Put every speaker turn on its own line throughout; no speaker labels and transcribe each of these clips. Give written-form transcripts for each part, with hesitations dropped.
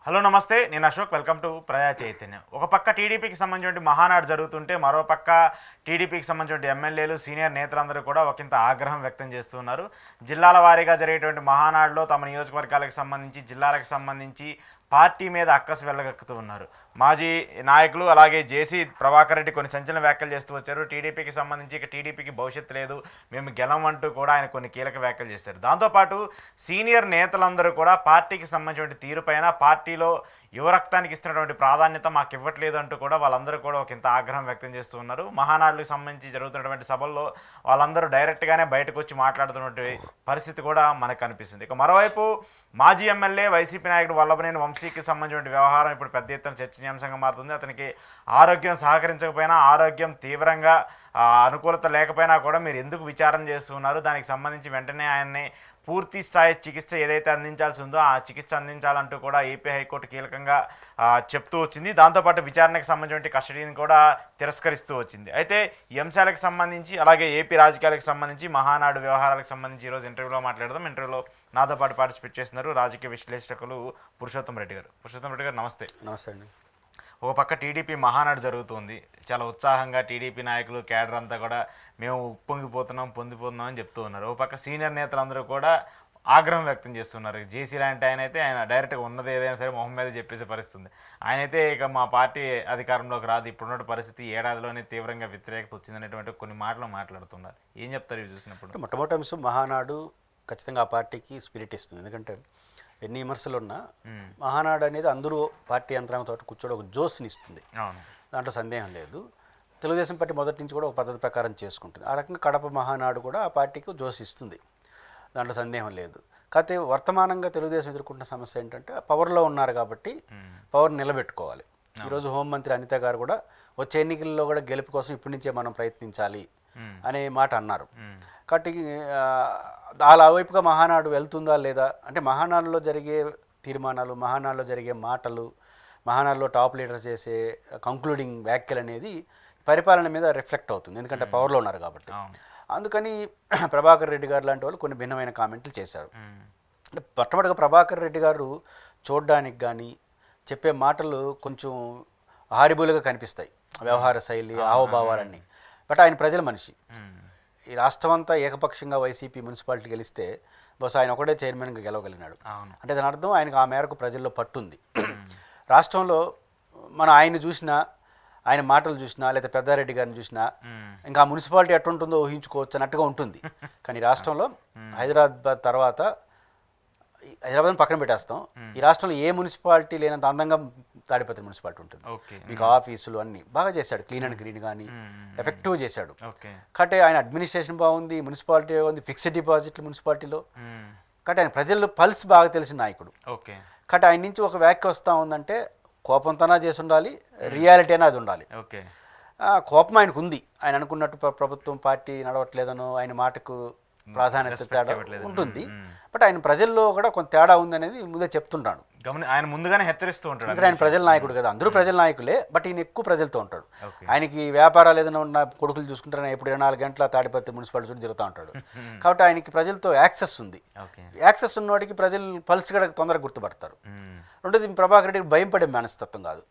Hello నమస్తే, నేను Ashok. Welcome to ప్రజా చైతన్యం. ఒక పక్క టీడీపీకి సంబంధించిన మహానాడు జరుగుతుంటే మరో పక్క టీడీపీకి సంబంధించిన ఎమ్మెల్యేలు సీనియర్ నేతలందరూ కూడా ఒకంత ఆగ్రహం వ్యక్తం చేస్తున్నారు. జిల్లాల వారీగా జరిగేటువంటి మహానాడులో తమ నియోజకవర్గాలకు సంబంధించి జిల్లాలకు సంబంధించి పార్టీ మీద అక్కసు వెళ్ళగక్కుతూ ఉన్నారు. మాజీ నాయకులు అలాగే జేసీ ప్రభాకర్ రెడ్డి కొన్ని సంచలన వ్యాఖ్యలు చేస్తూ వచ్చారు. టీడీపీకి సంబంధించి ఇక టీడీపీకి భవిష్యత్తు లేదు, మేము గెలవంటూ కూడా ఆయన కొన్ని కీలక వ్యాఖ్యలు చేశారు. దాంతోపాటు సీనియర్ నేతలందరూ కూడా పార్టీకి సంబంధించిన తీరుపైన, పార్టీలో యువరక్తానికి ఇస్తున్నటువంటి ప్రాధాన్యత మాకు ఇవ్వట్లేదు అంటూ కూడా వాళ్ళందరూ కూడా ఒకంత ఆగ్రహం వ్యక్తం చేస్తూ ఉన్నారు. మహానాడులకు సంబంధించి జరుగుతున్నటువంటి సభల్లో వాళ్ళందరూ డైరెక్ట్గానే బయటకు వచ్చి మాట్లాడుతున్నటువంటి పరిస్థితి కూడా మనకు కనిపిస్తుంది. ఇక మరోవైపు మాజీ ఎమ్మెల్యే వైసీపీ నాయకుడు వల్లభనేని వంశీకి సంబంధించిన వ్యవహారం ఇప్పుడు పెద్ద ఎత్తున చర్చనీయాంశంగా మారుతుంది. అతనికి ఆరోగ్యం సహకరించకపోయినా, ఆరోగ్యం తీవ్రంగా అనుకూలత లేకపోయినా కూడా మీరు ఎందుకు విచారణ చేస్తున్నారు, దానికి సంబంధించి వెంటనే ఆయన్ని పూర్తి స్థాయి చికిత్స ఏదైతే అందించాల్సి ఉందో ఆ చికిత్స అందించాలంటూ కూడా ఏపీ హైకోర్టు కీలకంగా చెప్తూ వచ్చింది. దాంతోపాటు విచారణకు సంబంధించిన కస్టడీని కూడా తిరస్కరిస్తూ వచ్చింది. అయితే ఈ అంశాలకు సంబంధించి అలాగే ఏపీ రాజకీయాలకు సంబంధించి మహానాడు వ్యవహారాలకు సంబంధించి ఈరోజు ఇంటర్వ్యూలో మాట్లాడదాం. ఇంటర్వ్యూలో నాతో పాటు పార్టిసిపేట్ చేస్తున్నారు రాజకీయ విశ్లేషకులు పురుషోత్తం రెడ్డి గారు. పురుషోత్తం రెడ్డి గారు నమస్తే.
నమస్తే అండి.
ఒక పక్క టీడీపీ మహానాడు జరుగుతుంది, చాలా ఉత్సాహంగా టీడీపీ నాయకులు క్యాడర్ అంతా కూడా మేము ఉప్పొంగిపోతున్నాం, పొందిపోతున్నాం అని చెప్తూ ఉన్నారు. ఒక పక్క సీనియర్ నేతలందరూ కూడా ఆగ్రహం వ్యక్తం చేస్తున్నారు. జేసీ లాంటి ఆయన అయితే ఆయన డైరెక్ట్గా ఉన్నది ఏదైనా సరే మొహం మీద చెప్పేసే పరిస్థితుంది. ఆయన అయితే ఇక మా పార్టీ అధికారంలోకి రాదు, ఇప్పుడున్న పరిస్థితి ఏడాదిలోనే తీవ్రంగా వ్యతిరేకత వచ్చిందనేటువంటి కొన్ని మాటలు మాట్లాడుతున్నారు. ఏం చెప్తారు ఇవి చూసినప్పుడు?
మొట్టమొదటి అంశం, మహానాడు ఖచ్చితంగా ఆ పార్టీకి స్పిరిట్ ఇస్తుంది. ఎందుకంటే ఎన్ని విమర్శలు ఉన్నా మహానాడు అనేది అందరూ పార్టీ యంత్రాంగంతో కూర్చోడం ఒక జోస్ని ఇస్తుంది, దాంట్లో సందేహం లేదు. తెలుగుదేశం పార్టీ మొదటి నుంచి కూడా ఒక పద్ధతి ప్రకారం చేసుకుంటుంది. ఆ రకంగా కడప మహానాడు కూడా ఆ పార్టీకి జోస్ ఇస్తుంది, దాంట్లో సందేహం లేదు. కాకపోతే వర్తమానంగా తెలుగుదేశం ఎదుర్కొంటున్న సమస్య ఏంటంటే పవర్లో ఉన్నారు కాబట్టి పవర్ నిలబెట్టుకోవాలి. ఈరోజు హోంమంత్రి అనిత గారు కూడా వచ్చే ఎన్నికల్లో కూడా గెలుపు కోసం ఇప్పటి నుంచే మనం ప్రయత్నించాలి అనే మాట అన్నారు. కాబట్టి అలా వైపుగా మహానాడు వెళ్తుందా లేదా అంటే, మహానాడులో జరిగే తీర్మానాలు, మహానాడులో జరిగే మాటలు, మహానాడులో టాప్ లీడర్ చేసే కంక్లూడింగ్ వ్యాఖ్యలు అనేది పరిపాలన మీద రిఫ్లెక్ట్ అవుతుంది, ఎందుకంటే పవర్లో ఉన్నారు కాబట్టి. అందుకని ప్రభాకర్ రెడ్డి గారు లాంటి వాళ్ళు కొన్ని భిన్నమైన కామెంట్లు చేశారు. అంటే మొట్టమొదటిగా ప్రభాకర్ రెడ్డి గారు చూడడానికి కానీ చెప్పే మాటలు కొంచెం హారిబుల్గా కనిపిస్తాయి, వ్యవహార శైలి, హావభావాలన్నీ. బట్ ఆయన ప్రజల మనిషి. ఈ రాష్ట్రం అంతా ఏకపక్షంగా వైసీపీ మున్సిపాలిటీ గెలిస్తే బహుశా ఆయన ఒకటే చైర్మన్గా గెలవగలిగినాడు. అంటే దాని అర్థం ఆయనకు ఆ మేరకు ప్రజల్లో పట్టుంది. రాష్ట్రంలో మనం ఆయన చూసినా, ఆయన మాటలు చూసినా, లేదా పెద్దారెడ్డి గారిని చూసినా ఇంకా మున్సిపాలిటీ ఎట్టుంటుందో ఊహించుకోవచ్చు అన్నట్టుగా ఉంటుంది. కానీ రాష్ట్రంలో హైదరాబాద్ తర్వాత, హైదరాబాద్ని పక్కన పెట్టేస్తాం, ఈ రాష్ట్రంలో ఏ మున్సిపాలిటీ లేనంత అందంగా తాడిపత్రి మున్సిపాలిటీ ఉంటుంది. మీకు ఆఫీసులు అన్నీ బాగా చేశాడు, క్లీన్ అండ్ గ్రీన్ కానీ ఎఫెక్టివ్ చేశాడు. కాబట్టి ఆయన అడ్మినిస్ట్రేషన్ బాగుంది, మున్సిపాలిటీ బాగుంది, ఫిక్స్డ్ డిపాజిట్లు మున్సిపాలిటీలో. కాబట్టి ఆయన ప్రజల్లో పల్స్ బాగా తెలిసిన నాయకుడు. కాబట్టి ఆయన నుంచి ఒక వ్యాఖ్య వస్తూ ఉందంటే కోపంతోనా చేసి ఉండాలి, రియాలిటీ అనేది ఉండాలి. కోపం ఆయనకు ఉంది. ఆయన అనుకున్నట్టు ప్రభుత్వం పార్టీ నడవట్లేదనో, ఆయన మాటకు ప్రాధాన్యత తేడా ఉంటుంది. బట్ ఆయన ప్రజల్లో కూడా కొంత తేడా ఉందనేది ముందే చెప్తుంటాడు.
ఆయన ముందుగానే హెచ్చరిస్తూ ఉంటాడు.
ఆయన ప్రజల నాయకుడు కదా, అందరూ ప్రజల నాయకులే, బట్ ఈయన ఎక్కువ ప్రజలతో ఉంటాడు. ఆయనకి వ్యాపారాలు ఏదైనా ఉన్న కొడుకులు చూసుకుంటారు, ఎప్పుడు 24 గంటల తాడిపత్రి మున్సిపాలిటీ చుట్టూ తిరుగుతూ ఉంటాడు. కాబట్టి ఆయనకి ప్రజలతో యాక్సెస్ ఉంది. యాక్సెస్ ఉన్నవాడికి ప్రజలు పల్స్ కూడా తొందరగా గుర్తుపడతారు. రెండోది, ప్రభాకర్ రెడ్డికి భయం పడే మనస్తత్వం కాదు,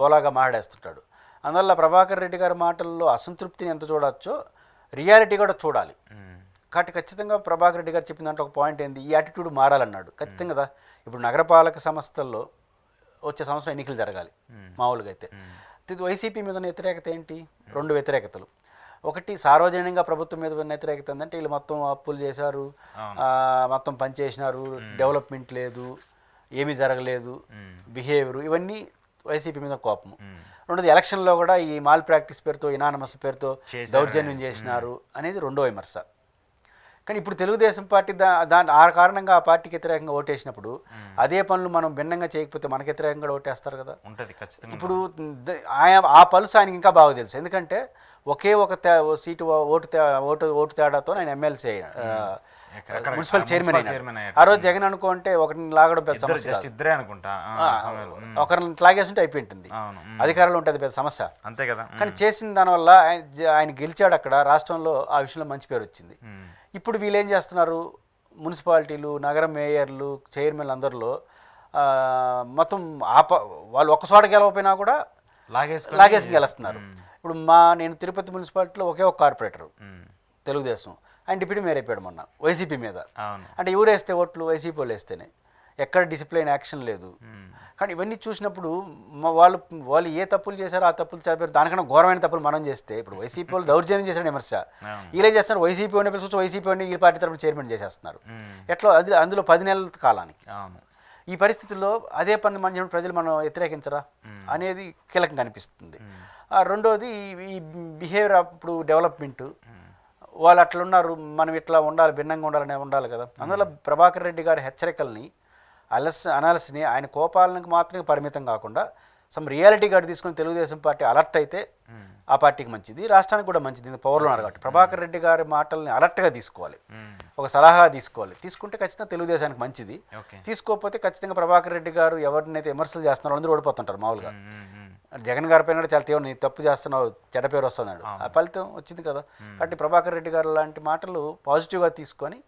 బోలాగా మాట్లాడేస్తుంటాడు. అందువల్ల ప్రభాకర్ రెడ్డి గారి మాటల్లో అసంతృప్తిని ఎంత చూడొచ్చో రియాలిటీ కూడా చూడాలి. కాబట్టి ఖచ్చితంగా ప్రభాకర్ రెడ్డి గారు చెప్పిన దాంట్లో ఒక పాయింట్ ఏంది, ఈ యాటిట్యూడ్ మారాలన్నాడు. ఖచ్చితంగా కదా, ఇప్పుడు నగరపాలక సంస్థల్లో వచ్చే సంవత్సరం ఎన్నికలు జరగాలి. మామూలుగా అయితే వైసీపీ మీద ఉన్న వ్యతిరేకత ఏంటి? 2 వ్యతిరేకతలు. ఒకటి, సార్వజనికంగా ప్రభుత్వం మీద ఉన్న వ్యతిరేకత ఏంటంటే వీళ్ళు మొత్తం అప్పులు చేశారు, మొత్తం పనిచేసినారు, డెవలప్మెంట్ లేదు, ఏమీ జరగలేదు, బిహేవియర్, ఇవన్నీ వైసీపీ మీద కోపము. రెండోది, ఎలక్షన్లో కూడా ఈ మాల్ ప్రాక్టీస్ పేరుతో, ఇనానమస్ పేరుతో దౌర్జన్యం చేసినారు అనేది రెండో విమర్శ. కానీ ఇప్పుడు తెలుగుదేశం పార్టీ ఆ కారణంగా ఆ పార్టీకి వ్యతిరేకంగా ఓటేసినప్పుడు అదే పనులు మనం భిన్నంగా చేయకపోతే మనకు వ్యతిరేకంగా ఓటేస్తారు కదా. ఇప్పుడు ఆ పలుసు ఆయనకి ఇంకా బాగా తెలుసు, ఎందుకంటే ఒకే ఒక సీటు ఓటు తేడాతో ఆయన ఎమ్మెల్సీ మున్సిపల్ చైర్మన్ అయ్యాడు. ఆ రోజు జగన్ అనుకుంటే ఒకరిని లాగడం పెద్ద సమస్య, ఒకరిని లాగేస్తుంటే అయిపోయింటుంది, అధికారంలో ఉంటుంది పెద్ద సమస్య, అంతే కదా. కానీ చేసిన దానివల్ల ఆయన గెలిచాడు అక్కడ, రాష్ట్రంలో ఆ విషయంలో మంచి పేరు వచ్చింది. ఇప్పుడు వీళ్ళు ఏం చేస్తున్నారు, మున్సిపాలిటీలు, నగర మేయర్లు, చైర్మన్లు అందరిలో మొత్తం వాళ్ళు ఒక్క చోట గెలవకపోయినా కూడా లాగేసి గెలుస్తున్నారు. ఇప్పుడు నేను తిరుపతి మున్సిపాలిటీలో ఒకే ఒక కార్పొరేటరు తెలుగుదేశం, ఆయన డిప్యూటీ మేయర్ అయిపోయాడు మొన్న వైసీపీ మీద. అంటే ఎవరు వేస్తే ఓట్లు వైసీపీ వాళ్ళు వేస్తేనే, ఎక్కడ డిసిప్లైన్ యాక్షన్ లేదు. కానీ ఇవన్నీ చూసినప్పుడు వాళ్ళు ఏ తప్పులు చేశారో ఆ తప్పులు చెప్పారు, దానికన్నా ఘోరమైన తప్పులు మనం చేస్తే, ఇప్పుడు వైసీపీ వాళ్ళు దౌర్జన్యం చేశారు విమర్శ, వీళ్ళేం చేస్తున్నారు, వైసీపీ వాడిని పిలుచుకొచ్చి వైసీపీ వాడిని ఈ పార్టీ తరఫున చైర్మన్ చేసేస్తున్నారు. ఎట్లా అందులో 10 నెలల కాలానికి. ఈ పరిస్థితుల్లో అదే పని మన ప్రజలు మనం వ్యతిరేకించరా అనేది కీలకంగా అనిపిస్తుంది. రెండోది ఈ బిహేవియర్, ఇప్పుడు డెవలప్మెంట్, వాళ్ళు అట్లా ఉన్నారు, మనం ఇట్లా ఉండాలి, భిన్నంగా ఉండాలనే ఉండాలి కదా. అందువల్ల ప్రభాకర్ రెడ్డి గారి హెచ్చరికల్ని అనాలిసిస్ని ఆయన కోపాలకు మాత్రమే పరిమితం కాకుండా సమ్ రియాలిటీ గార్డ్ తీసుకుని తెలుగుదేశం పార్టీ అలర్ట్ అయితే ఆ పార్టీకి మంచిది, రాష్ట్రానికి కూడా మంచిది. పవర్లో ఉన్నారు కాబట్టి ప్రభాకర్ రెడ్డి గారి మాటల్ని అలర్ట్గా తీసుకోవాలి, ఒక సలహా తీసుకోవాలి. తీసుకుంటే ఖచ్చితంగా తెలుగుదేశానికి మంచిది. తీసుకోకపోతే ఖచ్చితంగా ప్రభాకర్ రెడ్డి గారు ఎవరినైతే విమర్శలు చేస్తున్నారో అందరూ ఓడిపోతుంటారు మామూలుగా. జగన్ గారి పైన కూడా చాలా తీవ్ర, నీ తప్పు చేస్తున్నావు, చెడ్డ పేరు వస్తున్నాడు, ఆ ఫలితం వచ్చింది కదా. కాబట్టి ప్రభాకర్ రెడ్డి గారు లాంటి మాటలు పాజిటివ్గా తీసుకొని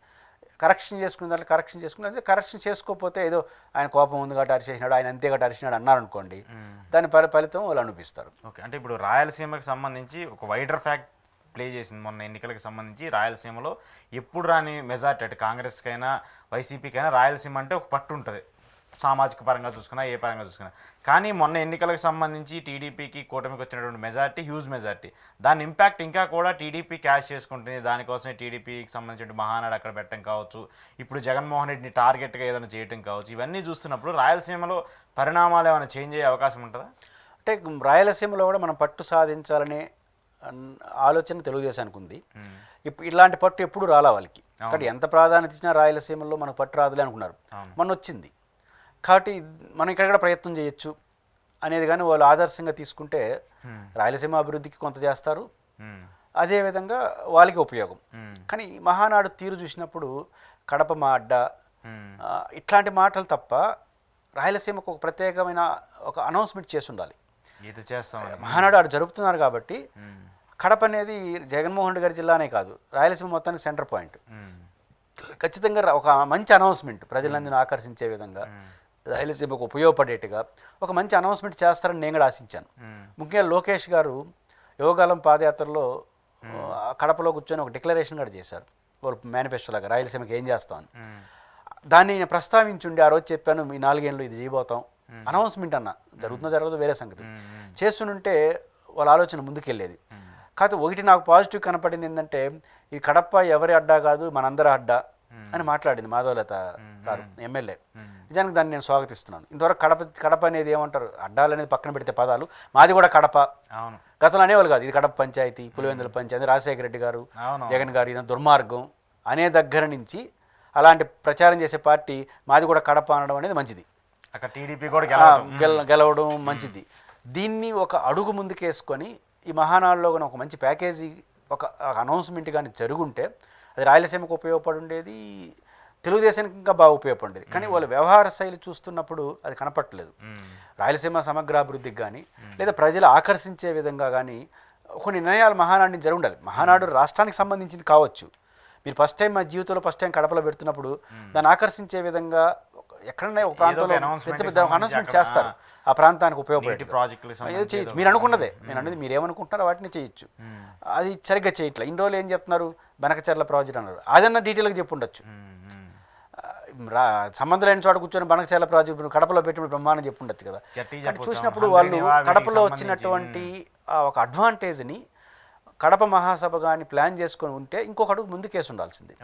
కరెక్షన్ చేసుకునే దాంట్లో అదే కరెక్షన్ చేసుకోకపోతే ఏదో ఆయన కోపం ఉంది కాబట్టి అరిచేసినాడు, ఆయన అంతే కాబట్టి అరిచినాడు అన్నారనుకోండి, దాని ఫలితం వాళ్ళు అనిపిస్తారు.
ఓకే, అంటే ఇప్పుడు రాయలసీమకి సంబంధించి ఒక వైడర్ ఫ్యాక్ట్ ప్లే చేసింది మొన్న ఎన్నికలకు సంబంధించి. రాయలసీమలో ఎప్పుడు రాని మెజార్టీ, అటు కాంగ్రెస్కైనా వైసీపీకైనా రాయలసీమ అంటే ఒక పట్టు ఉంటుంది, సామాజిక పరంగా చూసుకున్నా ఏ పరంగా చూసుకున్నా. కానీ మొన్న ఎన్నికలకు సంబంధించి టీడీపీకి కూటమికి వచ్చినటువంటి మెజార్టీ హ్యూజ్ మెజార్టీ, దాని ఇంపాక్ట్ ఇంకా కూడా టీడీపీ క్యాష్ చేసుకుంటుంది. దానికోసమే టీడీపీకి సంబంధించిన మహానాడు అక్కడ పెట్టడం కావచ్చు, ఇప్పుడు జగన్మోహన్ రెడ్డిని టార్గెట్గా ఏదైనా చేయడం కావచ్చు, ఇవన్నీ చూస్తున్నప్పుడు రాయలసీమలో పరిణామాలు ఏమైనా చేంజ్ అయ్యే అవకాశం ఉంటుందా?
అంటే రాయలసీమలో కూడా మనం పట్టు సాధించాలనే ఆలోచన తెలుగుదేశానికి ఉంది. ఇప్పుడు ఇలాంటి పట్టు ఎప్పుడు రాలా వాళ్ళకి, కాబట్టి ఎంత ప్రాధాన్యత ఇచ్చినా రాయలసీమలో మనకు పట్టు రాదులే అనుకున్నారు, మొన్న వచ్చింది. కాబట్టి మనం ఇక్కడ ప్రయత్నం చేయొచ్చు అనేది కానీ వాళ్ళు ఆదర్శంగా తీసుకుంటే రాయలసీమ అభివృద్ధికి కొంత చేస్తారు, అదేవిధంగా వాళ్ళకి ఉపయోగం. కానీ మహానాడు తీరు చూసినప్పుడు కడప మా అడ్డ ఇట్లాంటి మాటలు తప్ప రాయలసీమకు ఒక ప్రత్యేకమైన ఒక అనౌన్స్మెంట్ చేసి ఉండాలి. మహానాడు ఆడు జరుపుతున్నారు కాబట్టి కడప అనేది జగన్మోహన్ రెడ్డి గారి జిల్లానే కాదు, రాయలసీమ మొత్తానికి సెంటర్ పాయింట్. ఖచ్చితంగా ఒక మంచి అనౌన్స్మెంట్ ప్రజలందరినీ ఆకర్షించే విధంగా, రాయలసీమకు ఉపయోగపడేట్టుగా ఒక మంచి అనౌన్స్మెంట్ చేస్తారని నేను కూడా ఆశించాను. ముఖ్యంగా లోకేష్ గారు యోగాలం పాదయాత్రలో కడపలో కూర్చొని ఒక డిక్లరేషన్ కూడా చేశారు, వాళ్ళు మేనిఫెస్టోలాగా రాయలసీమకి ఏం చేస్తామని. దాన్ని నేను ప్రస్తావించుండి ఆ రోజు చెప్పాను, ఈ 4 ఏళ్ళు ఇది చేయబోతాం అనౌన్స్మెంట్ అన్న, జరుగుతుందో జరగదో వేరే సంగతి. చేస్తుంటే వాళ్ళ ఆలోచన ముందుకెళ్ళేది. కాకపోతే ఒకటి నాకు పాజిటివ్ కనపడింది ఏంటంటే, ఈ కడప ఎవరి అడ్డా కాదు మనందరి అడ్డా అని మాట్లాడింది మాధవలత గారు ఎమ్మెల్యే. నిజానికి దాన్ని నేను స్వాగతిస్తున్నాను. ఇంతవరకు కడప అనేది ఏమంటారు, అడ్డాలు అనేది పక్కన పెడితే పదాలు, మాది కూడా కడప, గతంలో అనేవాళ్ళు కాదు, ఇది కడప పంచాయతీ, పులివెందుల పంచాయతీ, రాజశేఖర రెడ్డి గారు జగన్ గారు ఇది దుర్మార్గం అనే దగ్గర నుంచి అలాంటి ప్రచారం చేసే పార్టీ మాది కూడా కడప అనడం అనేది మంచిది,
అక్కడ టీడీపీ కూడా
గెలవడం మంచిది. దీన్ని ఒక అడుగు ముందుకేసుకొని ఈ మహానాడులో కూడా ఒక మంచి ప్యాకేజీ, ఒక అనౌన్స్మెంట్ కానీ జరుగుంటే అది రాయలసీమకు ఉపయోగపడి ఉండేది, తెలుగుదేశానికి ఇంకా బాగా ఉపయోగపడేది. కానీ వాళ్ళ వ్యవహార శైలి చూస్తున్నప్పుడు అది కనపట్టలేదు. రాయలసీమ సమగ్రాభివృద్ధికి కానీ లేదా ప్రజలు ఆకర్షించే విధంగా కానీ కొన్ని నిర్ణయాలు మహానాడుని జరిగి ఉండాలి. మహానాడు రాష్ట్రానికి సంబంధించింది కావచ్చు, మీరు ఫస్ట్ టైం మా జీవితంలో ఫస్ట్ టైం కడపలో పెడుతున్నప్పుడు దాన్ని ఆకర్షించే విధంగా ఎక్కడన్నా ఒక ప్రాంతంలో అనౌన్స్మెంట్ చేస్తారు, ఆ ప్రాంతానికి ఉపయోగపడే ప్రాజెక్టులు చేయొచ్చు. మీరు అనుకున్నదే, నేను అనేది మీరు ఏమనుకుంటున్నారో వాటిని చేయొచ్చు. అది సరిగ్గా చేయట్లేదు. ఇన్ని రోజులు ఏం చెప్తున్నారు, బనకచర్ల ప్రాజెక్ట్ అన్నారు, అదన్నా డీటెయిల్గా చెప్పి ఉండొచ్చు. సంబంధం లేని చోట కూర్చొని బనకచర్ల ప్రాజెక్టు కడపలో పెట్టిన బ్రహ్మాండం చెప్పి ఉండొచ్చు కదా. చూసినప్పుడు వాళ్ళు కడపలో వచ్చినటువంటి ఒక అడ్వాంటేజ్ని కడప మహాసభ కానీ ప్లాన్ చేసుకొని ఉంటే ఇంకొక అడుగు ముందుకేసి ఉండాల్సింది.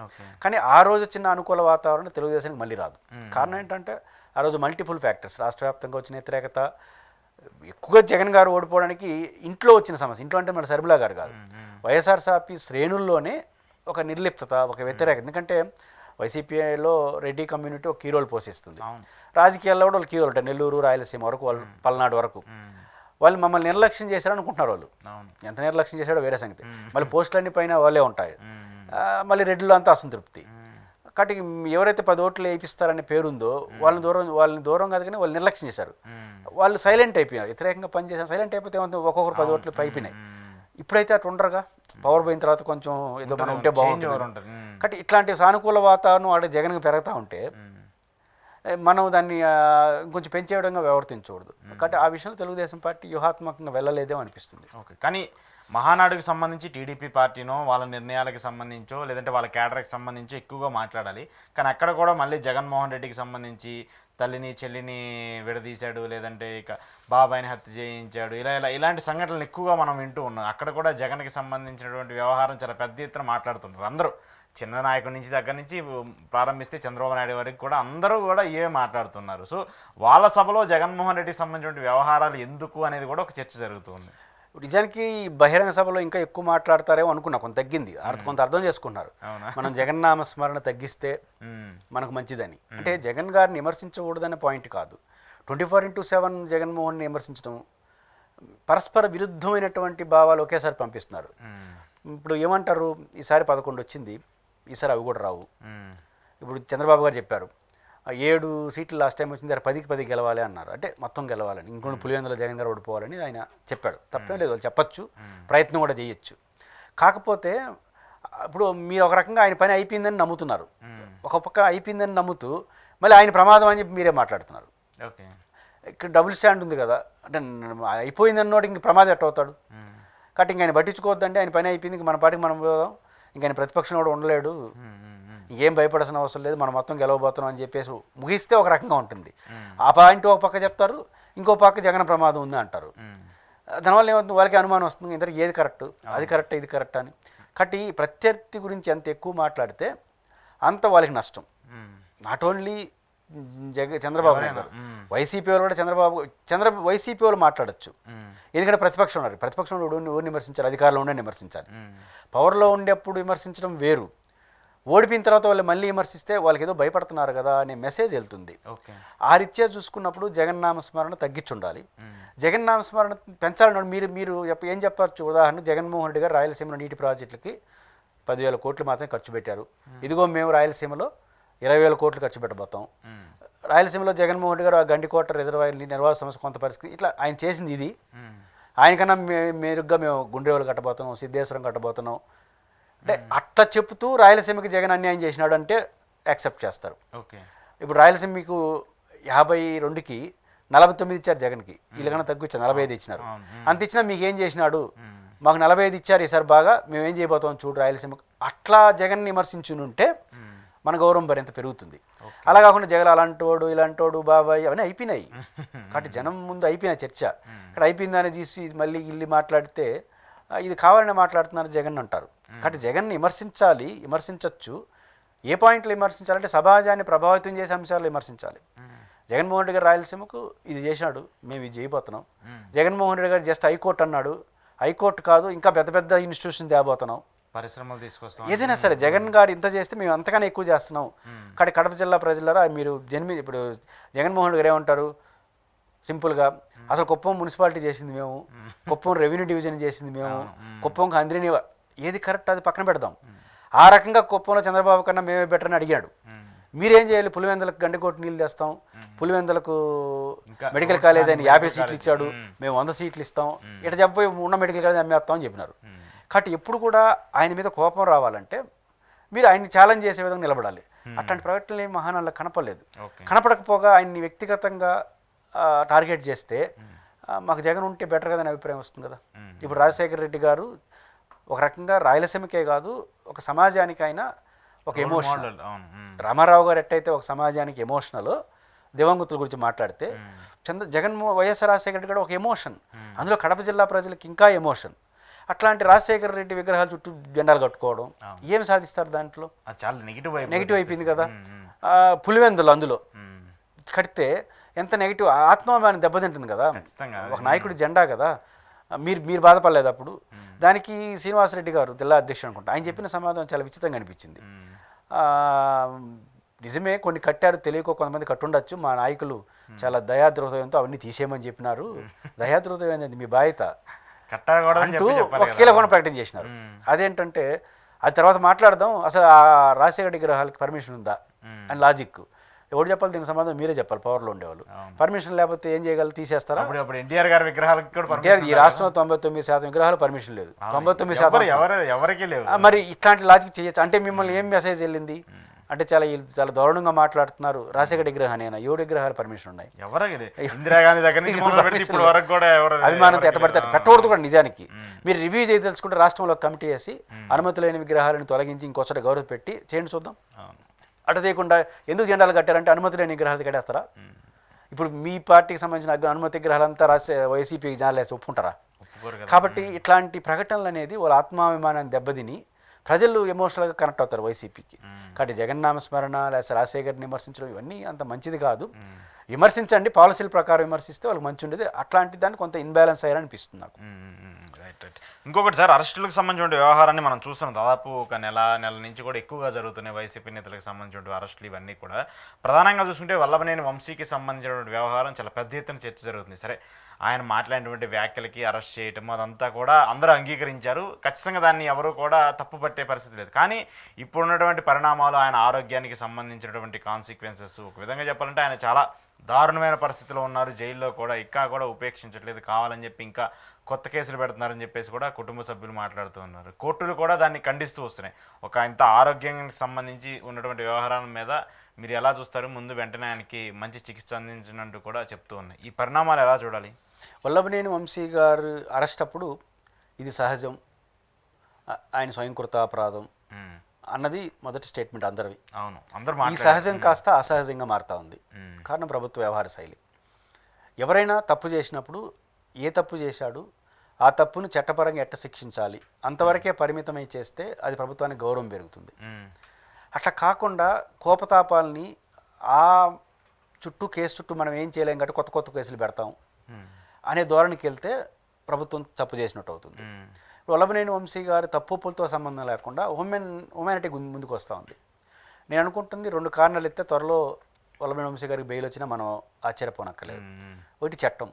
కానీ ఆ రోజు వచ్చిన అనుకూల వాతావరణం తెలుగుదేశానికి మళ్ళీ రాదు. కారణం ఏంటంటే ఆ రోజు మల్టిపుల్ ఫ్యాక్టర్స్, రాష్ట్ర వ్యాప్తంగా వచ్చిన వ్యతిరేకత, ఎక్కువగా జగన్ గారు ఓడిపోవడానికి ఇంట్లో వచ్చిన సమస్య. ఇంట్లో అంటే మన సరిబులా గారు కాదు, వైఎస్ఆర్సీపీ శ్రేణుల్లోనే ఒక నిర్లిప్తత, ఒక వ్యతిరేకత. ఎందుకంటే వైసీపీలో రెడ్డి కమ్యూనిటీ ఒక కీ రోల్ పోషిస్తుంది, రాజకీయాల్లో కూడా వాళ్ళు కీ రోల్ ఉంటాయి. నెల్లూరు రాయలసీమ వరకు, వాళ్ళు పల్నాడు వరకు వాళ్ళు మమ్మల్ని నిర్లక్ష్యం చేశారు అనుకుంటున్నారు. వాళ్ళు ఎంత నిర్లక్ష్యం చేశాడో వేరే సంగతి. మళ్ళీ పోస్టులన్నీ పైన వాళ్ళే ఉంటాయి, మళ్ళీ రెడ్డిలో అంతా అసంతృప్తి. కాబట్టి ఎవరైతే 10 ఓట్లు వేయిస్తారనే పేరుందో వాళ్ళని దూరం కాదు, కానీ వాళ్ళు నిర్లక్ష్యం చేశారు. వాళ్ళు సైలెంట్ అయిపోయారు, వ్యతిరేకంగా పనిచేసారు. సైలెంట్ అయిపోతే ఒక్కొక్కరు 10 ఓట్లు పైపోయినాయి. ఇప్పుడైతే అటు ఉండరుగా, పవర్ పోయిన తర్వాత కొంచెం ఏదో మనం ఉంటే బాగుంటుంది. కాబట్టి ఇట్లాంటి సానుకూల వాతావరణం వాడి జగన్కి పెరుగుతూ ఉంటే మనం దాన్ని కొంచెం పెంచే విధంగా ప్రవర్తించకూడదు. కాబట్టి ఆ విషయంలో తెలుగుదేశం పార్టీ వ్యూహాత్మకంగా వెళ్ళలేదేమో అనిపిస్తుంది.
ఓకే, కానీ మహానాడుకి సంబంధించి టీడీపీ పార్టీనో వాళ్ళ నిర్ణయాలకు సంబంధించో లేదంటే వాళ్ళ క్యాడర్కి సంబంధించి ఎక్కువగా మాట్లాడాలి. కానీ అక్కడ కూడా మళ్ళీ జగన్మోహన్ రెడ్డికి సంబంధించి తల్లిని చెల్లిని విడదీశాడు, లేదంటే ఇక బాబాయిని హత్య చేయించాడు, ఇలాంటి సంఘటనలు ఎక్కువగా మనం వింటూ ఉన్నాం. అక్కడ కూడా జగన్కి సంబంధించినటువంటి వ్యవహారం చాలా పెద్ద ఎత్తున మాట్లాడుతున్నారు అందరూ. చిన్న నాయకుడి నుంచి దగ్గర నుంచి ప్రారంభిస్తే చంద్రబాబు నాయుడు వరకు కూడా అందరూ కూడా మాట్లాడుతున్నారు. సో వాళ్ళ సభలో జగన్మోహన్ రెడ్డికి సంబంధించిన వ్యవహారాలు ఎందుకు అనేది కూడా ఒక చర్చ జరుగుతుంది.
నిజానికి బహిరంగ సభలో ఇంకా ఎక్కువ మాట్లాడతారేమో అనుకున్నా, కొంత తగ్గింది, కొంత అర్థం చేసుకున్నారు. మనం జగన్నామ స్మరణ తగ్గిస్తే మనకు మంచిదని. అంటే జగన్ గారిని విమర్శించకూడదనే పాయింట్ కాదు, 24/7 జగన్మోహన్ని విమర్శించడం పరస్పర విరుద్ధమైనటువంటి భావాలు ఒకేసారి పంపిస్తున్నారు. ఇప్పుడు ఏమంటారు, ఈసారి 11 వచ్చింది, ఈసారి అవి కూడా రావు. ఇప్పుడు చంద్రబాబు గారు చెప్పారు 7 సీట్లు లాస్ట్ టైం వచ్చింది, 10కి 10 గెలవాలి అన్నారు. అంటే మొత్తం గెలవాలని, ఇంకొన్ని పులివెందుల జగన్ గారు ఓడిపోవాలని ఆయన చెప్పాడు. తప్పేం లేదు, వాళ్ళు చెప్పచ్చు, ప్రయత్నం కూడా చేయొచ్చు. కాకపోతే ఇప్పుడు మీరు ఒక రకంగా ఆయన పని అయిపోయిందని నమ్ముతున్నారు, ఒక పక్క అయిపోయిందని నమ్ముతూ మళ్ళీ ఆయన ప్రమాదం అని చెప్పి మీరే మాట్లాడుతున్నారు.
ఓకే,
ఇక్కడ డబుల్ స్టాండ్ ఉంది కదా, అంటే అయిపోయిందన్నోడు ఇంక ప్రమాదం ఎట్టవుతాడు. కాబట్టి ఇంక ఆయన పట్టించుకోవద్దండి, ఆయన పని అయిపోయింది, ఇంక మన పాటికి మనం పోదాం, ఇంక ఆయన ప్రతిపక్షం కూడా ఉండలేడు, ఇంకేం భయపడాల్సిన అవసరం లేదు, మనం మొత్తం గెలవబోతున్నాం అని చెప్పేసి ముగిస్తే ఒక రకంగా ఉంటుంది. ఆ పాయింట్ ఒక పక్క చెప్తారు, ఇంకో పక్క జగన్ ప్రమాదం ఉంది అంటారు. దానివల్ల ఏమవుతుంది, వాళ్ళకి అనుమానం వస్తుంది, ఇంతకు ఏది కరెక్ట్, అది కరెక్ట్, ఇది కరెక్ట్ అని. కాబట్టి ప్రత్యర్థి గురించి ఎంత ఎక్కువ మాట్లాడితే అంత వాళ్ళకి నష్టం. Not only Chandrababu Naidu, YCP వాళ్ళు కూడా వైసీపీ వాళ్ళు మాట్లాడచ్చు, ఎందుకంటే ప్రతిపక్షం ఉన్నారు. ప్రతిపక్షం ఎవరు విమర్శించాలి, అధికారంలో ఉండే విమర్శించాలి. పవర్లో ఉండేప్పుడు విమర్శించడం వేరు, ఓడిపోయిన తర్వాత వాళ్ళు మళ్ళీ విమర్శిస్తే వాళ్ళకి ఏదో భయపడుతున్నారు కదా అనే మెసేజ్ వెళ్తుంది. ఆ రీత్యా చూసుకున్నప్పుడు జగన్నామ స్మరణ తగ్గించుండాలి. జగన్నామ స్మరణ పెంచాలన్నాడు. మీరు ఏం చెప్పచ్చు, ఉదాహరణ జగన్మోహన్ రెడ్డి గారు రాయలసీమలో నీటి ప్రాజెక్టులకి 10,000 కోట్లు మాత్రమే ఖర్చు పెట్టారు. ఇదిగో మేము రాయలసీమలో 20,000 కోట్లు ఖర్చు పెట్టబోతాం. రాయలసీమలో జగన్మోహన్ రెడ్డి గారు ఆ గండికోట రిజర్వాయర్ నిర్వాహ సమస్య కొంత పరిస్థితి, ఇట్లా ఆయన చేసింది ఇది. ఆయనకన్నా మెరుగ్గా మేము గుండ్రేవులు కట్టబోతున్నాం, సిద్ధేశ్వరం కట్టబోతున్నాం అంటే అట్లా చెప్తూ రాయలసీమకి జగన్ అన్యాయం చేసినాడు అంటే యాక్సెప్ట్ చేస్తారు.
ఓకే,
ఇప్పుడు రాయలసీమ మీకు 52కి 49 ఇచ్చారు జగన్కి, వీళ్ళకన్నా తక్కువ ఇచ్చారు, 45 ఇచ్చినారు. అంత ఇచ్చినా మీకు ఏం చేసినాడు, మాకు 45 ఇచ్చారు, ఈసారి బాగా మేము ఏం చేయబోతాం చూడు రాయలసీమకు, అట్లా జగన్ విమర్శించునుంటే మన గౌరవం మరింత పెరుగుతుంది. అలా కాకుండా జగన్ అలాంటోడు ఇలాంటోడు బాబాయ్ అవన్నీ అయిపోయినాయి. కాబట్టి జనం ముందు అయిపోయిన చర్చ, ఇక్కడ అయిపోయిందని తీసి మళ్ళీ ఇల్లు మాట్లాడితే ఇది కావాలని మాట్లాడుతున్నారు జగన్ అంటారు. కాబట్టి జగన్ని విమర్శించవచ్చు. ఏ పాయింట్లో విమర్శించాలంటే సమాజాన్ని ప్రభావితం చేసే అంశాలు విమర్శించాలి. జగన్మోహన్ రెడ్డి గారు రాయలసీమకు ఇది చేసినాడు, మేము ఇది చేయబోతున్నాం. జగన్మోహన్ రెడ్డి గారు జస్ట్ హైకోర్టు అన్నాడు, హైకోర్టు కాదు ఇంకా పెద్ద పెద్ద ఇన్స్టిట్యూషన్ తేబోతున్నాం,
పరిశ్రమలు తీసుకొస్తాం,
ఏదైనా సరే జగన్ గారు ఇంత చేస్తే మేము అంతగానే ఎక్కువ చేస్తున్నాం. కానీ కడప జిల్లా ప్రజలరా మీరు ఇప్పుడు జగన్మోహన్ రెడ్డి గారు ఏమంటారు సింపుల్గా, అసలు కుప్పం మున్సిపాలిటీ చేసింది మేము, కుప్పం రెవెన్యూ డివిజన్ చేసింది మేము, కుప్పంకి అందరినీ ఏది కరెక్ట్ అది పక్కన పెడదాం. ఆ రకంగా కుప్పంలో చంద్రబాబు కన్నా మేమే బెటర్ అని అడిగాడు. మీరేం చేయాలి, పులివెందులకు గండికోట నీళ్ళు తెస్తాం, పులివెందులకు మెడికల్ కాలేజ్ అని 50 సీట్లు ఇచ్చాడు, మేము 100 సీట్లు ఇస్తాం, ఇట్లా చెప్పి ఉన్న మెడికల్ కాలేజ్ అమ్మేస్తాం అని చెప్పినారు. కాబట్టి ఎప్పుడు కూడా ఆయన మీద కోపం రావాలంటే మీరు ఆయన్ని ఛాలెంజ్ చేసే విధంగా నిలబడాలి. అట్లాంటి ప్రకటనలు ఏమి మహానాడులో కనపడలేదు. కనపడకపోగా ఆయన్ని వ్యక్తిగతంగా టార్గెట్ చేస్తే మాకు జగన్ ఉంటే బెటర్ కదా అనే అభిప్రాయం వస్తుంది కదా. ఇప్పుడు రాజశేఖర రెడ్డి గారు ఒక రకంగా రాయలసీమకే కాదు ఒక సమాజానికి ఆయన ఒక ఎమోషనల్. రామారావు గారు ఎట్టయితే ఒక సమాజానికి ఎమోషనల్, దివంగతుల గురించి మాట్లాడితే వైఎస్ఆర్ రాజశేఖర రెడ్డి కూడా ఒక ఎమోషన్, అందులో కడప జిల్లా ప్రజలకు ఇంకా ఎమోషన్. అట్లాంటి రాజశేఖర రెడ్డి విగ్రహాల చుట్టూ జెండాలు కట్టుకోవడం ఏం సాధిస్తారు, దాంట్లో చాలా నెగిటివ్ అయిపోయింది కదా. పులివెందులు అందులో కడితే ఎంత నెగిటివ్, ఆత్మాభిమానం దెబ్బతింటుంది కదా. ఒక నాయకుడి జెండా కదా, మీరు బాధపడలేదు అప్పుడు. దానికి శ్రీనివాసరెడ్డి గారు జిల్లా అధ్యక్షుడు అనుకుంటా, ఆయన చెప్పిన సమాధానం చాలా విచిత్రంగా అనిపించింది. నిజమే కొన్ని కట్టారు, తెలియకో కొంతమంది కట్టుండొచ్చు, మా నాయకులు చాలా దయాద్రోహంతో అవన్నీ తీసేయమని చెప్పినారు, దయాద్రోహం అనేది మీ బాధ్యత అంటూ ఒక కీలకమైన ప్రకటన చేసినారు. అదేంటంటే అది తర్వాత మాట్లాడదాం, అసలు ఆ రాజశేఖర విగ్రహాలకి పర్మిషన్ ఉందా అని లాజిక్ ఎవరు చెప్పాలి, దీనికి సమాధానం మీరే చెప్పాలి. పవర్లో ఉండేవాళ్ళు పర్మిషన్ లేకపోతే ఏం చేయగలరు, తీసేస్తారా?
ఎన్టీఆర్ గారి విగ్రహాలకు
ఈ రాష్ట్రంలో 99% విగ్రహాలు పర్మిషన్ లేదు, 99%
ఎవరికి లేవు.
మరి ఇట్లాంటి లాజిక్ చేయొచ్చు అంటే మిమ్మల్ని ఏం మెసేజ్ వెళ్ళింది, అంటే చాలా దారుణంగా మాట్లాడుతున్నారు. రాజశేఖర విగ్రహాన్ని 7 విగ్రహాలు పర్మిషన్ ఉన్నాయి.
ఎవరికి ఇందిరాగాంధీ దగ్గర నుంచి మొదలు పెట్టి ఇప్పుడు వరకు కూడా ఎవరు
అభిమానంతో ఎట్టబడతారు, పెట్టకూడదు కూడా. నిజానికి మీరు రివ్యూ చేయదలుచుకుంటే రాష్ట్రంలో కమిటీ వేసి అనుమతి లేని విగ్రహాలను తొలగించి ఇంకోచోట గౌరవ పెట్టి చేయండి చూద్దాం. అటు చేయకుండా ఎందుకు జెండాలు కట్టారంటే అనుమతి లేని విగ్రహాలు కట్టేస్తారా? ఇప్పుడు మీ పార్టీకి సంబంధించిన అనుమతి విగ్రహాలంతా వైసీపీ జనాలు వేసి ఒప్పుకుంటారా? కాబట్టి ఇట్లాంటి ప్రకటనలు అనేది వాళ్ళ ఆత్మాభిమానాన్ని దెబ్బతిని ప్రజలు ఎమోషనల్గా కనెక్ట్ అవుతారు వైసీపీకి. కాబట్టి జగన్నామస్మరణ లేదా రాజశేఖర్ని విమర్శించడం ఇవన్నీ అంత మంచిది కాదు. విమర్శించండి, పాలసీల ప్రకారం విమర్శిస్తే వాళ్ళకి మంచి ఉండేది. అట్లాంటి దాన్ని కొంత ఇన్బ్యాలెన్స్ అయ్యారనిపిస్తుంది నాకు.
రైట్. ఇంకొకటి సార్, అరెస్టులకు సంబంధించిన వ్యవహారాన్ని మనం చూస్తున్నాం. దాదాపు ఒక నెల నుంచి కూడా ఎక్కువగా జరుగుతున్నాయి వైసీపీ నేతలకు సంబంధించిన అరెస్టులు. ఇవన్నీ కూడా ప్రధానంగా చూసుకుంటే వల్లభనేని వంశీకి సంబంధించినటువంటి వ్యవహారం చాలా పెద్ద ఎత్తున చర్చ జరుగుతుంది. సరే, ఆయన మాట్లాడినటువంటి వ్యాఖ్యలకి అరెస్ట్ చేయటం అదంతా కూడా అందరూ అంగీకరించారు. ఖచ్చితంగా దాన్ని ఎవరు కూడా తప్పు పట్టే పరిస్థితి లేదు. కానీ ఇప్పుడున్నటువంటి పరిణామాలు, ఆయన ఆరోగ్యానికి సంబంధించినటువంటి కాన్సిక్వెన్సెస్, ఒక విధంగా చెప్పాలంటే ఆయన చాలా దారుణమైన పరిస్థితిలో ఉన్నారు. జైల్లో కూడా ఇంకా కూడా ఉపేక్షించట్లేదు, కావాలని చెప్పి ఇంకా కొత్త కేసులు పెడుతున్నారని చెప్పేసి కూడా కుటుంబ సభ్యులు మాట్లాడుతూ ఉన్నారు. కోర్టులు కూడా దాన్ని ఖండిస్తూ వస్తున్నాయి. ఒక ఇంత ఆరోగ్యానికి సంబంధించి ఉన్నటువంటి వ్యవహారాల మీద మీరు ఎలా చూస్తారు? ముందు వెంటనే ఆయనకి మంచి చికిత్స అందించినట్టు కూడా చెప్తూ ఉన్నాయి. ఈ పరిణామాలు ఎలా చూడాలి?
వల్లభనేని వంశీ గారు అరెస్ట్ అప్పుడు ఇది సహజం, ఆయన స్వయంకృత అపరాధం అన్నది మొదటి స్టేట్మెంట్ అందరివి.
అవును, అందరూ.
ఈ సహజం కాస్త అసహజంగా మారుతూ ఉంది. కారణం ప్రభుత్వ వ్యవహార శైలి. ఎవరైనా తప్పు చేసినప్పుడు ఏ తప్పు చేశాడు, ఆ తప్పును చట్టపరంగా ఎట్ట శిక్షించాలి అంతవరకే పరిమితమై చేస్తే అది ప్రభుత్వానికి గౌరవం పెరుగుతుంది. అట్లా కాకుండా కోపతాపాలని ఆ కేసు చుట్టూ మనం ఏం చేయలేం కాబట్టి కొత్త కేసులు పెడతాం అనే ధోరణికి వెళ్తే ప్రభుత్వం తప్పు చేసినట్టు అవుతుంది. వల్లభనేని వంశీ గారి తప్పులతో సంబంధం లేకుండా హ్యూమానిటీ ముందుకు వస్తూ ఉంది. నేను అనుకుంటుంది 2 కారణాలు ఎత్తే త్వరలో వల్లభనేని వంశీ గారికి బెయిల్ వచ్చినా మనం ఆశ్చర్యపోనక్కర్లేదు. ఒకటి చట్టం.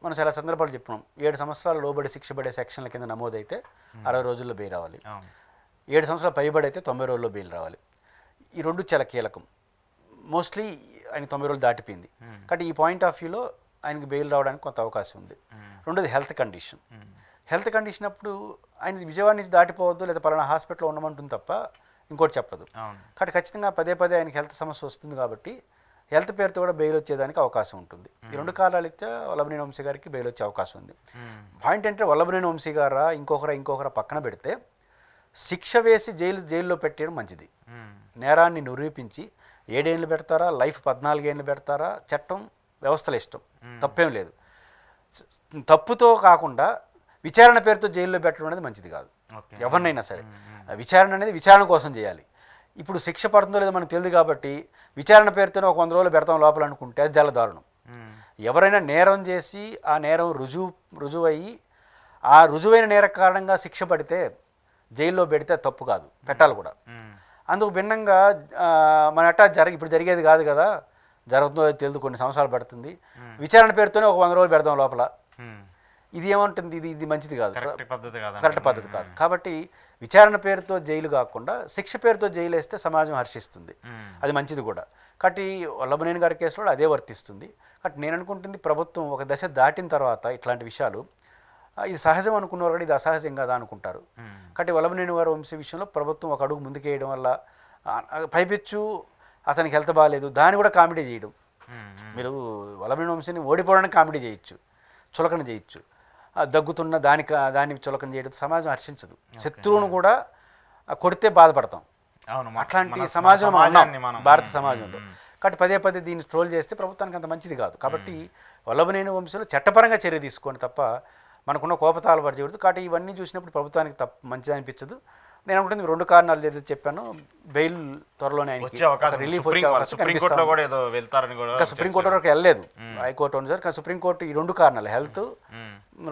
మనం చాలా సందర్భాలు చెప్పుకున్నాం, 7 సంవత్సరాలు లోబడి శిక్ష పడే సెక్షన్ల కింద నమోదైతే 60 రోజుల్లో బెయిల్ రావాలి. 7 సంవత్సరాలు పైబడి అయితే 90 రోజుల్లో బెయిల్ రావాలి. ఈ 2 చాలా కీలకం. మోస్ట్లీ ఆయన 90 రోజులు దాటిపోయింది. కాబట్టి ఈ పాయింట్ ఆఫ్ వ్యూలో ఆయనకి బెయిల్ రావడానికి కొంత అవకాశం ఉంది. రెండోది హెల్త్ కండిషన్. హెల్త్ కండిషన్ అప్పుడు ఆయన విజయవాడ నుంచి దాటిపోవద్దు లేదా పలానా హాస్పిటల్లో ఉండమంటుంది తప్ప ఇంకోటి చెప్పదు. కాబట్టి ఖచ్చితంగా పదే ఆయనకి హెల్త్ సమస్య వస్తుంది కాబట్టి హెల్త్ పేరుతో కూడా బెయిల్ వచ్చేదానికి అవకాశం ఉంటుంది. ఈ 2 కారణాలు ఇస్తే వల్లభనేని వంశీ గారికి బెయిల్ వచ్చే అవకాశం ఉంది. పాయింట్ ఏంటంటే వల్లభనేని వంశీ గారా ఇంకొకరా పక్కన పెడితే శిక్ష వేసి జైల్లో పెట్టేయడం మంచిది. నేరాన్ని నిరూపించి 7 ఏళ్ళు పెడతారా, లైఫ్ 14 ఏళ్ళు పెడతారా, చట్టం వ్యవస్థల ఇష్టం, తప్పేం లేదు. తప్పుతో కాకుండా విచారణ పేరుతో జైల్లో పెట్టడం అనేది మంచిది కాదు. ఎవరినైనా సరే విచారణ అనేది విచారణ కోసం చేయాలి. ఇప్పుడు శిక్ష పడుతుందో లేదో మనకు తెలియదు కాబట్టి విచారణ పేరుతోనే ఒక 100 రోజులు పెడతాం లోపల అనుకుంటే అది చాలా దారుణం. ఎవరైనా నేరం చేసి ఆ నేరం రుజువయ్యి ఆ రుజువైన నేర కారణంగా శిక్ష పడితే జైల్లో పెడితే తప్పు కాదు, పెట్టాలి కూడా. అందుకు భిన్నంగా మన ఇప్పుడు జరిగేది కాదు కదా, జరుగుతుందో తెలియదు, కొన్ని సంవత్సరాలు పడుతుంది, విచారణ పేరుతోనే ఒక 100 రోజులు పెడతాం లోపల, ఇది ఏమంటుంది? ఇది మంచిది కాదు, కరెక్ట్ పద్ధతి కాదు. కాబట్టి విచారణ పేరుతో జైలు కాకుండా శిక్ష పేరుతో జైలు వేస్తే సమాజం హర్షిస్తుంది, అది మంచిది కూడా. కాబట్టి వల్లభనేని గారి కేసులో అదే వర్తిస్తుంది. కాబట్టి నేను అనుకుంటుంది ప్రభుత్వం ఒక దశ దాటిన తర్వాత ఇట్లాంటి విషయాలు ఇది సహజం అనుకున్నవారు కూడా ఇది అసహజం కదా అనుకుంటారు. కాబట్టి వల్లభనేని వారి వంశీ విషయంలో ప్రభుత్వం ఒక అడుగు ముందుకేయడం వల్ల పైపెచ్చు అతనికి హెల్త్ బాగాలేదు దాన్ని కూడా కామెడీ చేయడం. మీరు వల్లభనేని వంశీని ఓడిపోవడానికి కామెడీ చేయొచ్చు, చులకన చేయొచ్చు, దగ్గుతున్న దాన్ని చులకన చేయడం సమాజం హర్షించదు. శత్రువును కూడా కొడితే బాధపడతాం, అట్లాంటి సమాజంలో ఉన్నాం భారత సమాజంలో. కాబట్టి పదే దీన్ని ట్రోల్ చేస్తే ప్రభుత్వానికి అంత మంచిది కాదు. కాబట్టి వల్లభనేని వంశీలో చట్టపరంగా చర్య తీసుకోండి తప్ప మనకున్న కోపతాలు పడకూడదు. కాబట్టి ఇవన్నీ చూసినప్పుడు ప్రభుత్వానికి మంచిది అనిపించదు. నేను అనుకుంటుంది 2 కారణాలు ఏదైతే చెప్పాను, బెయిల్ త్వరలోనే రిలీఫ్ వచ్చే అవకాశం కనిపిస్తుంది. ఇంకా సుప్రీంకోర్టు వరకు వెళ్ళలేదు, హైకోర్టు ఉంది సార్. కానీ సుప్రీంకోర్టు ఈ 2 కారణాలు, హెల్త్,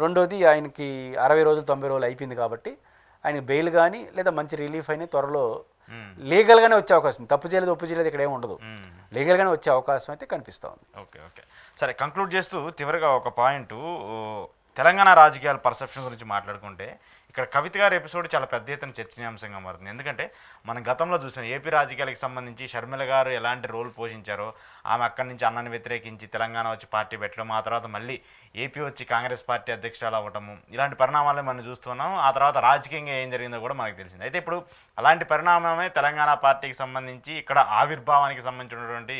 రెండోది ఆయనకి 60 రోజులు 90 రోజులు అయిపోయింది కాబట్టి ఆయనకి బెయిల్ కానీ లేదా మంచి రిలీఫ్ అయినా త్వరలో లీగల్గానే వచ్చే అవకాశం, తప్పు చేయలేదు ఒప్పు చేయలేదు ఇక్కడ ఏమి ఉండదు, లీగల్గానే వచ్చే అవకాశం అయితే కనిపిస్తూ ఉంది.
ఓకే సరే, కంక్లూడ్ చేస్తూ చివరిగా ఒక పాయింట్, తెలంగాణ రాజకీయాల పర్సెప్షన్ గురించి మాట్లాడుకుంటే ఇక్కడ కవిత గారి ఎపిసోడ్ చాలా పెద్ద ఎత్తున చర్చనీయాంశంగా మారుతుంది. ఎందుకంటే మనం గతంలో చూసాం ఏపీ రాజకీయాలకు సంబంధించి షర్మిల గారు ఎలాంటి రోల్ పోషించారో, ఆమె అక్కడి నుంచి అన్నని వ్యతిరేకించి తెలంగాణ వచ్చి పార్టీ పెట్టడం, ఆ తర్వాత మళ్ళీ ఏపీ వచ్చి కాంగ్రెస్ పార్టీ అధ్యక్షురాలు అవ్వటము, ఇలాంటి పరిణామాలు మనం చూస్తున్నాం. ఆ తర్వాత రాజకీయంగా ఏం జరిగిందో కూడా మనకు తెలిసింది. అయితే ఇప్పుడు అలాంటి పరిణామమే తెలంగాణ పార్టీకి సంబంధించి ఇక్కడ ఆవిర్భావానికి సంబంధించినటువంటి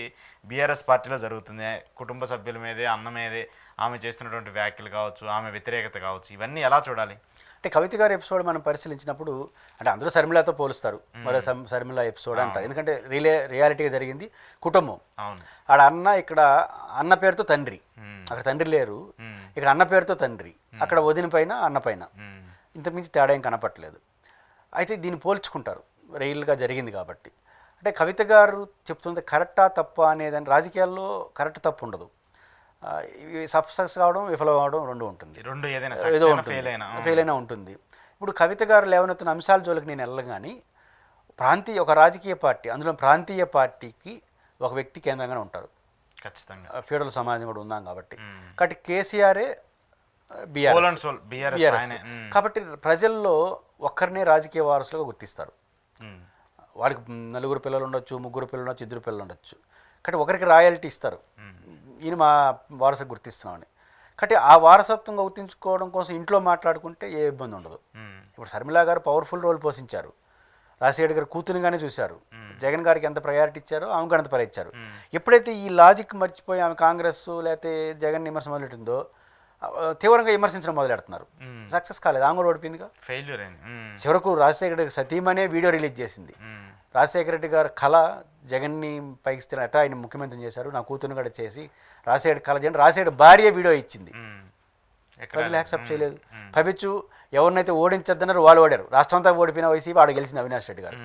బీఆర్ఎస్ పార్టీలో జరుగుతుంది. కుటుంబ సభ్యుల మీదే, అన్న మీదే ఆమె చేస్తున్నటువంటి వ్యాఖ్యలు కావచ్చు, ఆమె వ్యతిరేకత కావచ్చు, ఇవన్నీ ఎలా చూడాలి?
అంటే కవిత గారి ఎపిసోడ్ మనం పరిశీలించినప్పుడు అంటే అందరూ శర్మిలతో పోలుస్తారు, మరో శర్మిల ఎపిసోడ్ అంటారు. ఎందుకంటే రియాలిటీగా జరిగింది కుటుంబం.
అవును,
ఆడ అన్న, ఇక్కడ అన్న పేరుతో తండ్రి, అక్కడ తండ్రి లేరు, ఇక్కడ అన్న పేరుతో తండ్రి, అక్కడ వదిన పైన అన్న పైన, ఇంతకుమించి తేడా ఏం కనపట్లేదు. అయితే దీన్ని పోల్చుకుంటారు రియల్గా జరిగింది కాబట్టి. అంటే కవిత గారు చెప్తుంది కరెక్టా తప్ప అనేదాన్ని, రాజకీయాల్లో కరెక్ట్ తప్పు ఉండదు, సక్సెస్ కావడం విఫలం అవడం రెండు ఉంటుంది, ఏదో ఫెయిల్ అయినా ఉంటుంది. ఇప్పుడు కవిత గారు లేవనెత్తిన అంశాల జోలికి నేను వెళ్ళను, కానీ ఒక రాజకీయ పార్టీ, అందులో ప్రాంతీయ పార్టీకి ఒక వ్యక్తి కేంద్రంగానే ఉంటారు
ఖచ్చితంగా.
ఫ్యూడల్ సమాజం కూడా ఉన్నాం కాబట్టి. కాబట్టి కేసీఆరే బీఆర్ఎస్ కాబట్టి ప్రజల్లో ఒక్కరినే రాజకీయ వారసులుగా గుర్తిస్తారు. వాళ్ళకి 4 పిల్లలు ఉండొచ్చు, 3 పిల్లలు ఉండొచ్చు, 2 పిల్లలు ఉండొచ్చు. కాబట్టి ఒకరికి రాయల్టీ ఇస్తారు, ఈయన మా వారసు గుర్తిస్తున్నామని. కాబట్టి ఆ వారసత్వంగా గుర్తించుకోవడం కోసం ఇంట్లో మాట్లాడుకుంటే ఏ ఇబ్బంది ఉండదు. ఇప్పుడు షర్మిల గారు పవర్ఫుల్ రోల్ పోషించారు, రాజశేఖర్ గారు కూతురుగానే చూశారు, జగన్ గారికి ఎంత ప్రయారిటీ ఇచ్చారో ఆమెకు అంత ప్రయారిటీ ఇచ్చారు. ఎప్పుడైతే ఈ లాజిక్ మర్చిపోయి ఆమె కాంగ్రెస్ లేకపోతే జగన్ విమర్శ మొదలెట్టిందో తీవ్రంగా విమర్శించడం మొదలెడుతున్నారు. సక్సెస్ కాలేదు, ఆమె కూడా ఓడిపోయిందిగా, ఫెయిల్యూర్ అయింది. చివరకు రాజశేఖర రెడ్డి సతీమనే వీడియో రిలీజ్ చేసింది. రాజశేఖర రెడ్డి గారు కళ జగన్ని పైకి అట్లా ఆయన ముఖ్యమంత్రిని చేశారు, నా కూతురుని కూడా చేసి రాజశేఖర కళ చేయండి, రాజశేఖర భార్య వీడియో ఇచ్చింది, ప్రజలు యాక్సెప్ట్ చేయలేదు. పైపెచ్చు ఎవరినైతే ఓడించద్దన్నారు వాళ్ళు ఓడారు, రాష్ట్రం అంతా ఓడిపోయిన వైసీపీ ఆడ గెలిచింది అవినాష్ రెడ్డి గారు.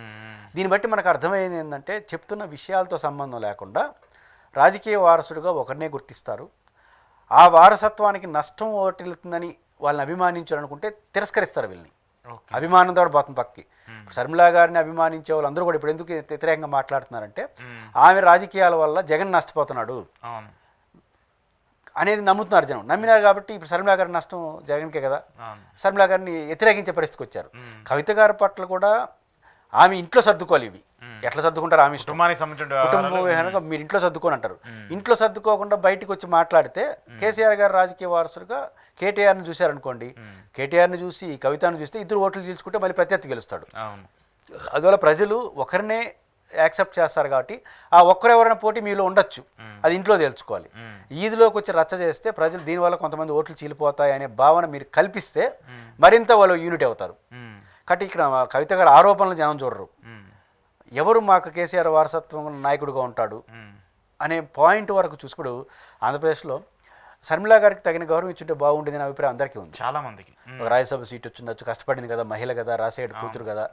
దీన్ని బట్టి మనకు అర్థమైంది ఏంటంటే చెప్తున్న విషయాలతో సంబంధం లేకుండా రాజకీయ వారసుడుగా ఒకరినే గుర్తిస్తారు. ఆ వారసత్వానికి నష్టం ఓటిల్లుతుందని వాళ్ళని అభిమానించాలనుకుంటే తిరస్కరిస్తారు వీళ్ళని, అభిమానంతో కూడా పోతుంది పక్కకి. షర్మిల గారిని అభిమానించే వాళ్ళు అందరూ కూడా ఇప్పుడు ఎందుకు వ్యతిరేకంగా మాట్లాడుతున్నారంటే ఆమె రాజకీయాల వల్ల జగన్ నష్టపోతున్నాడు అనేది నమ్ముతున్నారు జనం, నమ్మినారు. కాబట్టి ఇప్పుడు షర్మిల గారి నష్టం జగన్కే కదా, షర్మిల గారిని వ్యతిరేకించే పరిస్థితికి వచ్చారు. కవిత గారి పట్ల కూడా ఆమె ఇంట్లో సర్దుకోవాలి, ఇవి ఎట్లా సర్దుకుంటారు ఆమె కుటుంబం, మీరు ఇంట్లో సర్దుకోని అంటారు. ఇంట్లో సర్దుకోకుండా బయటకు వచ్చి మాట్లాడితే కేసీఆర్ గారు రాజకీయ వారసులుగా కేటీఆర్ని చూశారనుకోండి, కేటీఆర్ని చూసి కవితను చూస్తే ఇద్దరు ఓట్లు గెలుచుకుంటే మళ్ళీ ప్రత్యర్థి గెలుస్తాడు. అందువల్ల ప్రజలు ఒకరినే యాక్సెప్ట్ చేస్తారు కాబట్టి ఆ ఒక్కరెవరైనా పోటీ మీలో ఉండొచ్చు, అది ఇంట్లో తేల్చుకోవాలి. ఈదిలోకి వచ్చి రచ్చ చేస్తే ప్రజలు దీనివల్ల కొంతమంది ఓట్లు చీలిపోతాయి అనే భావన మీరు కల్పిస్తే మరింత వాళ్ళు యూనిట్ అవుతారు. కాబట్టి ఇక్కడ కవిత గారు ఆరోపణలు జనం చూడరు, ఎవరు మాకు కేసీఆర్ వారసత్వం నాయకుడిగా ఉంటాడు అనే పాయింట్ వరకు చూసుకుడు ఆంధ్రప్రదేశ్లో షర్మిల గారికి తగిన గౌరవం ఇచ్చుంటే బాగుండేది అనే అభిప్రాయం అందరికీ ఉంది. చాలా మందికి రాజ్యసభ సీట్ వచ్చిండొచ్చు, కష్టపడింది కదా, మహిళ కదా, రాజశేఖర్ కూతురు కదా,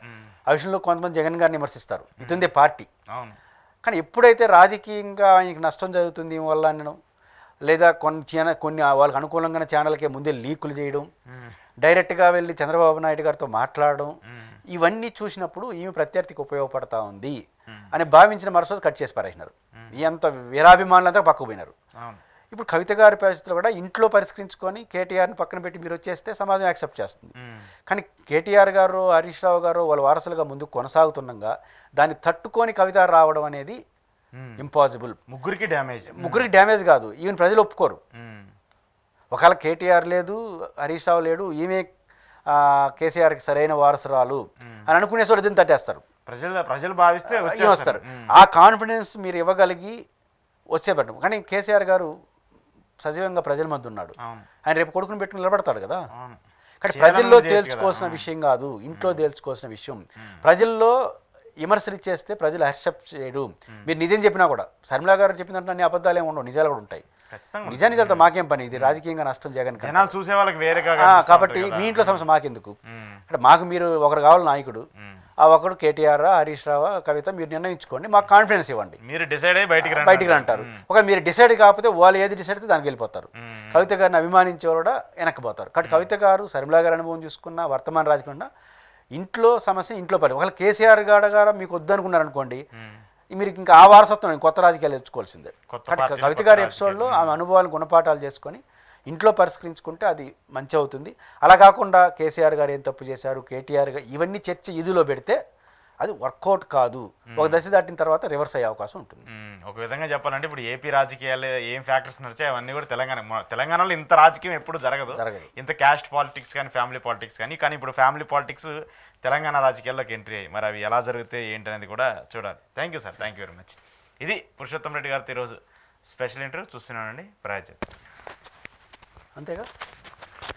ఆ విషయంలో కొంతమంది జగన్ గారిని విమర్శిస్తారు, ఇతుందే పార్టీ. కానీ ఎప్పుడైతే రాజకీయంగా ఆయనకి నష్టం జరుగుతుంది వల్ల అనడం, లేదా కొన్ని వాళ్ళకి అనుకూలంగానే ఛానల్కే ముందే లీకులు చేయడం, డైరెక్ట్గా వెళ్ళి చంద్రబాబు నాయుడు గారితో మాట్లాడడం, ఇవన్నీ చూసినప్పుడు ఈమె ప్రత్యర్థికి ఉపయోగపడతా ఉంది అని భావించిన మరుసటి కట్ చేసి పారేసినారు. ఎంత వీరాభిమానులంతా పక్కకు పోయినారు. ఇప్పుడు కవిత గారి పరిస్థితులు కూడా ఇంట్లో పరిష్కరించుకొని కేటీఆర్ని పక్కన పెట్టి మీరు వచ్చేస్తే సమాజం యాక్సెప్ట్ చేస్తుంది. కానీ కేటీఆర్ గారు, హరీష్ రావు గారు వాళ్ళ వారసులుగా ముందుకు కొనసాగుతుండగా దాన్ని తట్టుకొని కవిత రావడం అనేది ఇంపాసిబుల్. ముగ్గురికి డ్యామేజ్ కాదు, ఈవెన్ ప్రజలు ఒప్పుకోరు. ఒకవేళ కేటీఆర్ లేదు, హరీష్ రావు లేడు, ఈమె కేసీఆర్కి సరైన వారసురాలు అని అనుకునే చోట దీన్ని తట్టేస్తారు, ప్రజలు భావిస్తే వస్తారు. ఆ కాన్ఫిడెన్స్ మీరు ఇవ్వగలిగి వచ్చేపడ్డం. కానీ కేసీఆర్ గారు సజీవంగా ప్రజల మధ్య ఉన్నాడు, ఆయన రేపు కొడుకుని పెట్టుకుని నిలబడతాడు కదా. కానీ ప్రజల్లో తేల్చుకోవాల్సిన విషయం కాదు, ఇంట్లో తేల్చుకోవాల్సిన విషయం. ప్రజల్లో విమర్శలు ఇచ్చేస్తే ప్రజలు హర్షప్ చేయడు. మీరు నిజం చెప్పినా కూడా, షర్మిల గారు చెప్పినట్టు అన్ని అబద్ధాలు ఏమి ఉండవు, నిజాలు కూడా ఉంటాయి. నిజాలతో మాకేం పని, ఇది రాజకీయంగా నష్టం జగన్ చూసే వాళ్ళకి వేరే కాబట్టి మీ ఇంట్లో సమస్య మాకెందుకు. అంటే మాకు మీరు ఒకరు కావాలి నాయకుడు, ఆ ఒకడు కేటీఆర్, హరీష్ రావు, కవిత, మీరు నిర్ణయించుకోండి, మాకు కాన్ఫిడెన్స్ ఇవ్వండి, మీరు డిసైడ్ అయ్యి బయటికి అంటారు. ఒక మీరు డిసైడ్ కాకపోతే వాళ్ళు ఏది డిసైడ్ అయితే దానికి వెళ్ళిపోతారు. కవిత గారిని అభిమానించే కూడా వెనక్కిపోతారు. కాబట్టి కవిత గారు షర్మిల గారి అనుభవం చూసుకున్న వర్తమాన రాజకీయంగా ఇంట్లో సమస్య ఇంట్లో పడి, ఒకవేళ కేసీఆర్ గారు మీకు వద్దనుకున్నారనుకోండి, మీరు ఇంకా ఆ వారసత్వం కొత్త రాజకీయాలు తెచ్చుకోవాల్సిందే. కవిత గారి ఎపిసోడ్లో ఆమె అనుభవాలను గుణపాఠాలు చేసుకొని ఇంట్లో పరిష్కరించుకుంటే అది మంచి అవుతుంది. అలా కాకుండా కేసీఆర్ గారు ఏం తప్పు చేశారు, కేటీఆర్ గారు ఇవన్నీ చర్చ ఇదిలో పెడితే అది వర్కౌట్ కాదు. ఒక దశ దాటిన తర్వాత రివర్స్ అయ్యే అవకాశం ఉంటుంది.
ఒక విధంగా చెప్పాలంటే ఇప్పుడు ఏపీ రాజకీయాలు ఏం ఫ్యాక్టర్స్ నడిచాయి అవన్నీ కూడా తెలంగాణలో ఇంత రాజకీయం ఎప్పుడు జరగదు. ఇంత క్యాస్ట్ పాలిటిక్స్ కానీ ఫ్యామిలీ పాలిటిక్స్ కానీ ఇప్పుడు ఫ్యామిలీ పాలిటిక్స్ తెలంగాణ రాజకీయాల్లోకి ఎంట్రీ అయ్యాయి. మరి అవి ఎలా జరుగుతాయి ఏంటనేది కూడా చూడాలి. Thank you sir, thank you very much. ఇది పురుషోత్తం రెడ్డి గారితో ఈరోజు స్పెషల్ ఇంటర్వ్యూ చూస్తున్నానండి. ప్రయాచేత్
అంతేగా.